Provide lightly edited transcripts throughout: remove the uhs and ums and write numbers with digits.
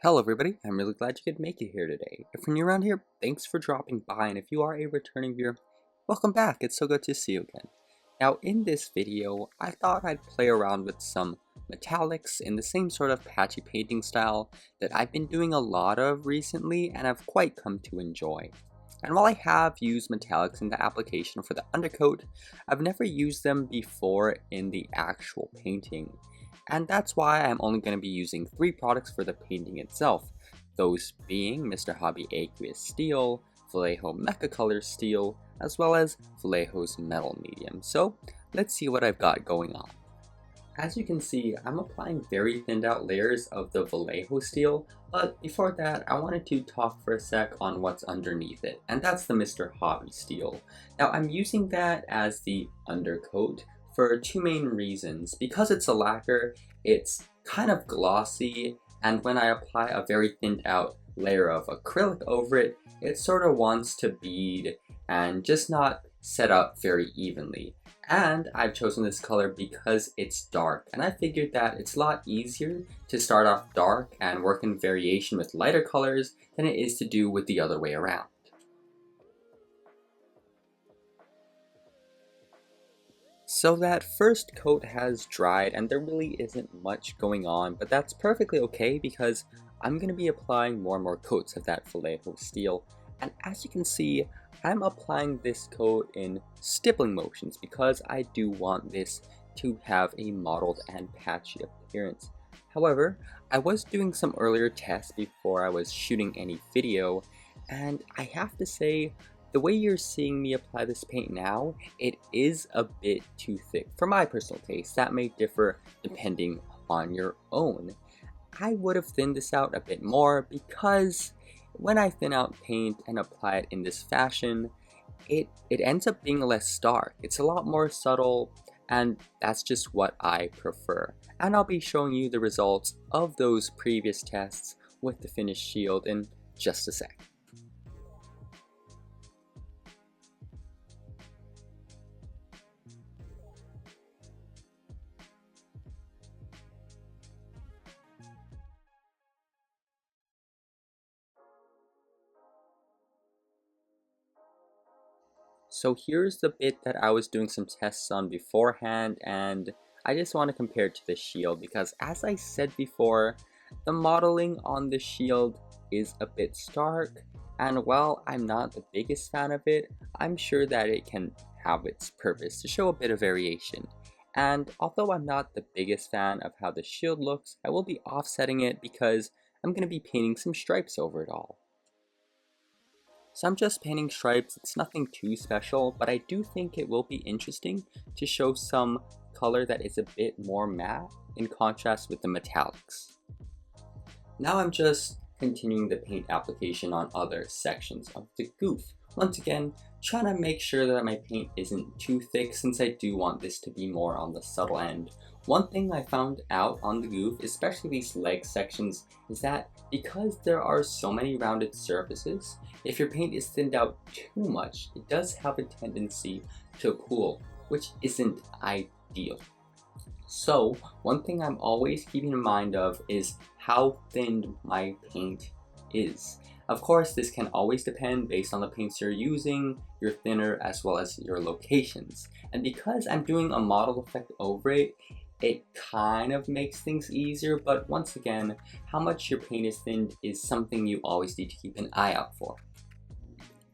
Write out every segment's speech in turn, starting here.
Hello everybody, I'm really glad you could make it here today. If you're new around here, thanks for dropping by, and if you are a returning viewer, welcome back, it's so good to see you again. Now in this video, I thought I'd play around with some metallics in the same sort of patchy painting style that I've been doing a lot of recently and have quite come to enjoy. And while I have used metallics in the application for the undercoat, I've never used them before in the actual painting. And that's why I'm only going to be using 3 products for the painting itself, those being Mr. Hobby Aqueous Steel, Vallejo Mecha Color Steel, as well as Vallejo's Metal Medium. So let's see what I've got going on. As you can see, I'm applying very thinned out layers of the Vallejo Steel, but before that I wanted to talk for a sec on what's underneath it, and that's the Mr. Hobby Steel. Now I'm using that as the undercoat for 2 main reasons. Because it's a lacquer, it's kind of glossy, and when I apply a very thinned out layer of acrylic over it, it sort of wants to bead and just not set up very evenly. And I've chosen this color because it's dark, and I figured that it's a lot easier to start off dark and work in variation with lighter colors than it is to do with the other way around. So that first coat has dried and there really isn't much going on, but that's perfectly okay because I'm going to be applying more and more coats of that Vallejo Steel. And as you can see, I'm applying this coat in stippling motions because I do want this to have a mottled and patchy appearance. However, I was doing some earlier tests before I was shooting any video, and I have to say, the way you're seeing me apply this paint now, it is a bit too thick for my personal taste. That may differ depending on your own. I would have thinned this out a bit more because when I thin out paint and apply it in this fashion, it ends up being less dark. It's a lot more subtle, and that's just what I prefer. And I'll be showing you the results of those previous tests with the finished shield in just a sec. So here's the bit that I was doing some tests on beforehand, and I just want to compare it to the shield because, as I said before, the modeling on the shield is a bit stark, and while I'm not the biggest fan of it, I'm sure that it can have its purpose to show a bit of variation. And although I'm not the biggest fan of how the shield looks, I will be offsetting it because I'm going to be painting some stripes over it all. So I'm just painting stripes, it's nothing too special, but I do think it will be interesting to show some color that is a bit more matte in contrast with the metallics. Now I'm just continuing the paint application on other sections of the Gouf. Once again, trying to make sure that my paint isn't too thick since I do want this to be more on the subtle end. One thing I found out on the Gouf, especially these leg sections, is that because there are so many rounded surfaces, if your paint is thinned out too much, it does have a tendency to pool, which isn't ideal. So one thing I'm always keeping in mind of is how thin my paint is. Of course, this can always depend based on the paints you're using, your thinner, as well as your locations. And because I'm doing a model effect over it, it kind of makes things easier, but once again, how much your paint is thinned is something you always need to keep an eye out for.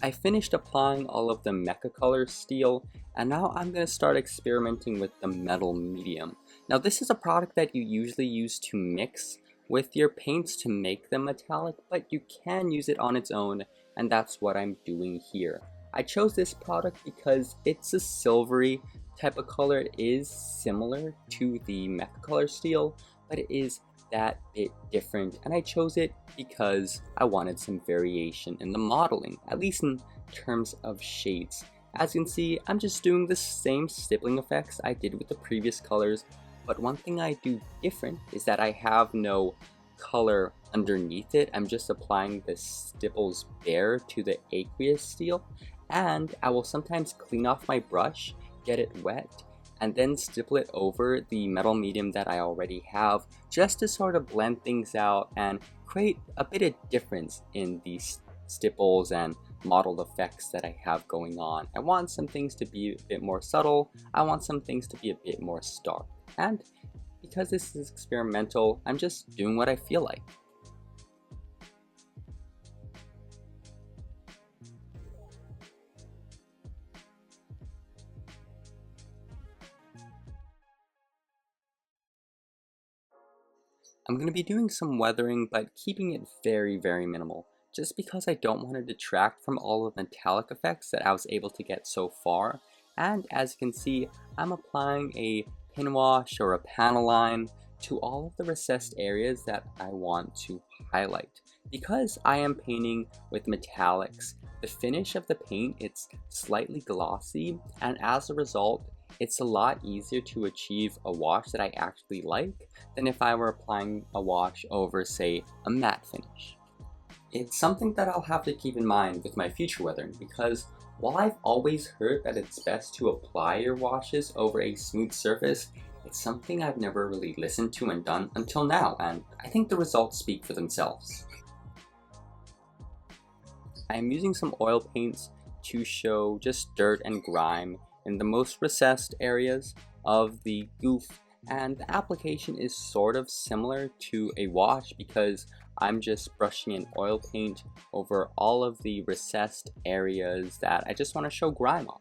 I finished applying all of the Mecha Color Steel, and now I'm going to start experimenting with the Metal Medium. Now this is a product that you usually use to mix with your paints to make them metallic, but you can use it on its own, and that's what I'm doing here. I chose this product because it's a silvery type of color. It is similar to the Mecha Color Steel, but it is that bit different, and I chose it because I wanted some variation in the modeling, at least in terms of shades. As you can see, I'm just doing the same stippling effects I did with the previous colors, but one thing I do different is that I have no color underneath it. I'm just applying the stipples bare to the aqueous steel, and I will sometimes clean off my brush, get it wet, and then stipple it over the metal medium that I already have, just to sort of blend things out and create a bit of difference in these stipples and modeled effects that I have going on. I want some things to be a bit more subtle, I want some things to be a bit more stark. And because this is experimental, I'm just doing what I feel like. I'm going to be doing some weathering, but keeping it very minimal, just because I don't want to detract from all of the metallic effects that I was able to get so far. And as you can see, I'm applying a pin wash or a panel line to all of the recessed areas that I want to highlight. Because I am painting with metallics, the finish of the paint, it's slightly glossy, and as a result, it's a lot easier to achieve a wash that I actually like than if I were applying a wash over, say, a matte finish. It's something that I'll have to keep in mind with my future weathering, because while I've always heard that it's best to apply your washes over a smooth surface, it's something I've never really listened to and done until now, and I think the results speak for themselves. I'm using some oil paints to show just dirt and grime in the most recessed areas of the Gouf, and the application is sort of similar to a wash because I'm just brushing in oil paint over all of the recessed areas that I just want to show grime on.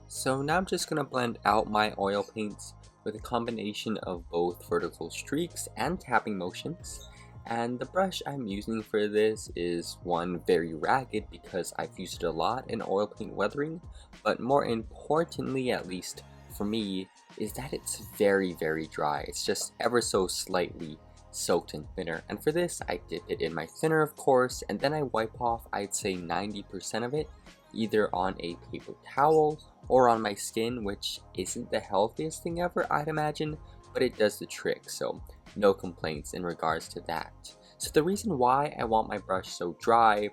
So now I'm just going to blend out my oil paints with a combination of both vertical streaks and tapping motions. And the brush I'm using for this is one very ragged because I've used it a lot in oil paint weathering, but more importantly, at least for me, is that it's very dry. It's just ever so slightly soaked in thinner, and for this I dip it in my thinner, of course, and then I wipe off, I'd say 90% of it, either on a paper towel or on my skin, which isn't the healthiest thing ever, I'd imagine, but it does the trick, so no complaints in regards to that. So the reason why I want my brush so dry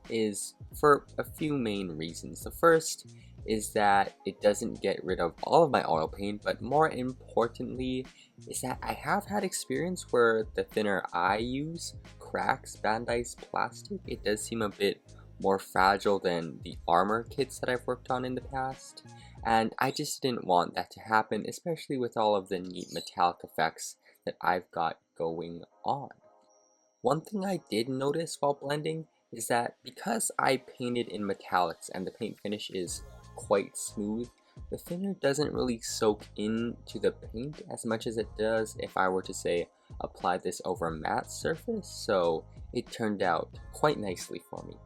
is for a few main reasons. The first is that it doesn't get rid of all of my oil paint, but more importantly is that I have had experience where the thinner I use cracks bandized plastic. It does seem a bit more fragile than the armor kits that I've worked on in the past, and I just didn't want that to happen, especially with all of the neat metallic effects that I've got going on. One thing I did notice while blending is that because I painted in metallics and the paint finish is quite smooth, the thinner doesn't really soak into the paint as much as it does if I were to, say, apply this over a matte surface, so it turned out quite nicely for me.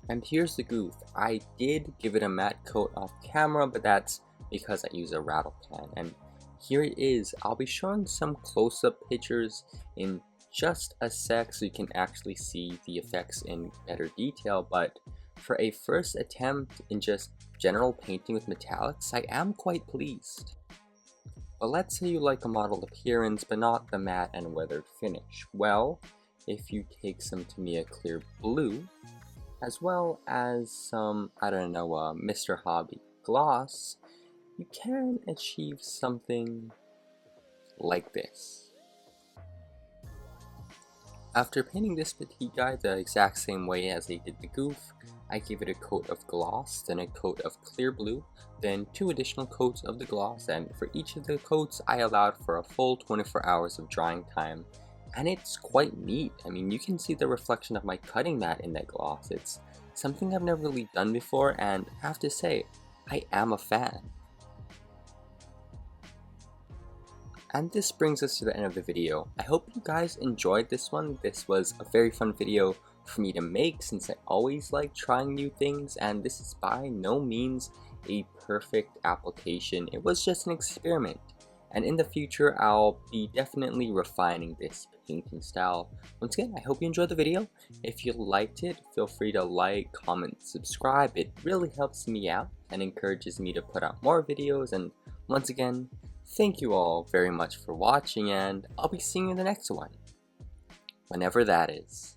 And here's the Gouf. I did give it a matte coat off camera, but that's because I use a rattle can. And here it is. I'll be showing some close-up pictures in just a sec so you can actually see the effects in better detail, but for a first attempt in just general painting with metallics, I am quite pleased. But let's say you like a modeled appearance, but not the matte and weathered finish. Well, if you take some Tamiya clear blue, as well as some, I don't know, Mr. Hobby gloss, you can achieve something like this. After painting this petite guy the exact same way as I did the Gouf, I gave it a coat of gloss, then a coat of clear blue, then 2 additional coats of the gloss, and for each of the coats I allowed for a full 24 hours of drying time. And it's quite neat. I mean, you can see the reflection of my cutting mat in that gloss. It's something I've never really done before, and I have to say, I am a fan. And this brings us to the end of the video. I hope you guys enjoyed this one. This was a very fun video for me to make since I always like trying new things, and this is by no means a perfect application. It was just an experiment, and in the future I'll be definitely refining this painting style. Once again, I hope you enjoyed the video. If you liked it, feel free to like, comment, subscribe. It really helps me out and encourages me to put out more videos. And once again, thank you all very much for watching, and I'll be seeing you in the next one, whenever that is.